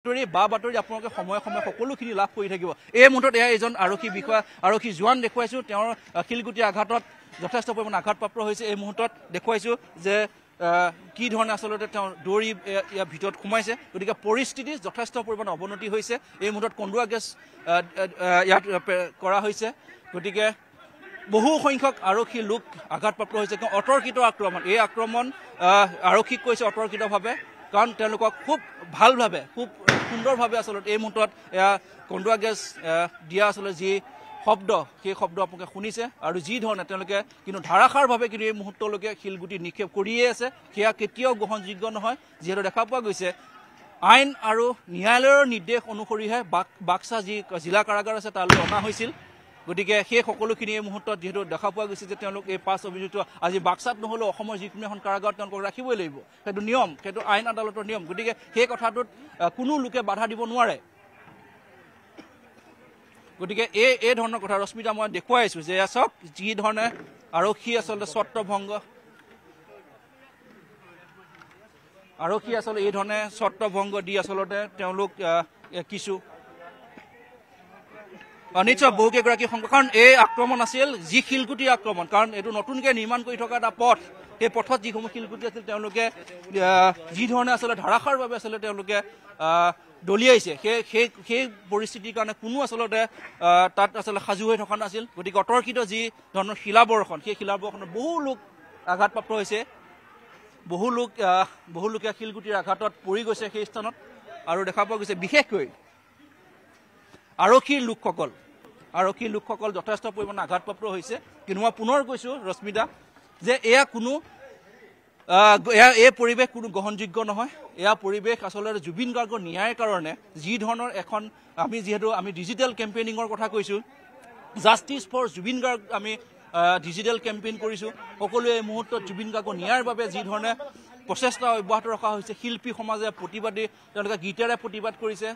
বা বাতৰি আপোনালোকে সময়ে সময়ে সকলোখিনি লাভ কৰি থাকিব। এই মুহূৰ্তত এয়া এজন আৰক্ষী জোৱান দেখুৱাইছোঁ, তেওঁৰ শিলগুটি আঘাতত যথেষ্ট পৰিমাণে আঘাতপ্ৰাপ্ত হৈছে। এই মুহূৰ্তত দেখুৱাইছোঁ যে কি ধৰণে আচলতে তেওঁ দৌৰি ইয়াৰ ভিতৰত সোমাইছে। গতিকে পৰিস্থিতি যথেষ্ট পৰিমাণে অৱনতি হৈছে। এই মুহূৰ্তত কন্দুৱা গেছ ইয়াত কৰা হৈছে। গতিকে বহু সংখ্যক আৰক্ষী লোক আঘাতপ্ৰাপ্ত হৈছে। অতৰ্কিত আক্ৰমণ, এই আক্ৰমণ আৰক্ষীক কৈছে অতৰ্কিতভাৱে, কাৰণ তেওঁলোকক খুব ভালভাৱে খুব সুন্দৰভাৱে আচলতে এই মুহূৰ্তত এয়া কন্দুৱা গেছ দিয়া আচলতে যি শব্দ, সেই শব্দ আপোনালোকে শুনিছে। আৰু যি ধৰণে তেওঁলোকে কিন্তু ধাৰাসাৰভাৱে কিন্তু এই মুহূৰ্তলৈকে শিলগুটি নিক্ষেপ কৰিয়ে আছে, সেয়া কেতিয়াও গ্ৰহণযোগ্য নহয়। যিহেতু দেখা পোৱা গৈছে আইন আৰু ন্যায়ালয়ৰ নিৰ্দেশ অনুসৰিহে বাক্সা যি জিলা কাৰাগাৰ আছে তালৈ অনা হৈছিল। গতিকে সেই সকলোখিনি এই মুহূৰ্তত যিহেতু দেখা পোৱা গৈছে যে তেওঁলোক এই 5 অভিযুক্ত আজি বাক্সাত নহ'লেও অসমৰ যিকোনো এখন কাৰাগাৰত তেওঁলোকক ৰাখিবই লাগিব। সেইটো নিয়ম, সেইটো আইন আদালতৰ নিয়ম। গতিকে সেই কথাটোত কোনো লোকে বাধা দিব নোৱাৰে। গতিকে এই ধৰণৰ কথা ৰশ্মিতা মই দেখুৱাইছোঁ যে চাওক যি ধৰণে আৰক্ষী আচলতে এই ধৰণে ছত্ৰভংগ দি আচলতে তেওঁলোক কিছু নিশ্চয় বহুকেইগৰাকী সংখ্যক, কাৰণ এই আক্ৰমণ আছিল যি শিলগুটিৰ আক্ৰমণ, কাৰণ এইটো নতুনকৈ নিৰ্মাণ কৰি থকা এটা পথ। সেই পথত যিসমূহ শিলগুটি আছিল তেওঁলোকে যি ধৰণে আচলতে ধাৰাসাৰভাৱে আচলতে তেওঁলোকে দলিয়াইছে, সেই পৰিস্থিতিৰ কাৰণে কোনো আচলতে তাত আচলতে সাজু হৈ থকা নাছিল। গতিকে অতৰ্কিত যি ধৰণৰ শিলাবৰ্ষণ, সেই শিলাবৰ্ষণত বহু লোক আঘাতপ্ৰাপ্ত হৈছে। বহু লোকে শিলগুটিৰ আঘাতত পৰি গৈছে সেই স্থানত। আৰু দেখা পোৱা গৈছে বিশেষকৈ আৰক্ষীৰ লোকসকল যথেষ্ট পৰিমাণে আঘাতপ্ৰাপ্ত হৈছে। কিন্তু মই পুনৰ কৈছোঁ ৰশ্মিতা যে এই পৰিৱেশ কোনো গ্ৰহণযোগ্য নহয়। এয়া পৰিৱেশ আচলতে জুবিন গাৰ্গৰ ন্যায়ৰ কাৰণে যি ধৰণৰ আমি ডিজিটেল কেম্পেইনিঙৰ কথা কৈছোঁ, জাষ্টিছ ফৰ জুবিন গাৰ্গ আমি ডিজিটেল কেম্পেইন কৰিছোঁ। সকলোৱে এই মুহূৰ্তত জুবিন গাৰ্গৰ ন্যায়ৰ বাবে যি ধৰণে প্ৰচেষ্টা অব্যাহত ৰখা হৈছে, শিল্পী সমাজে প্ৰতিবাদী তেওঁলোকে গীতেৰে প্ৰতিবাদ কৰিছে।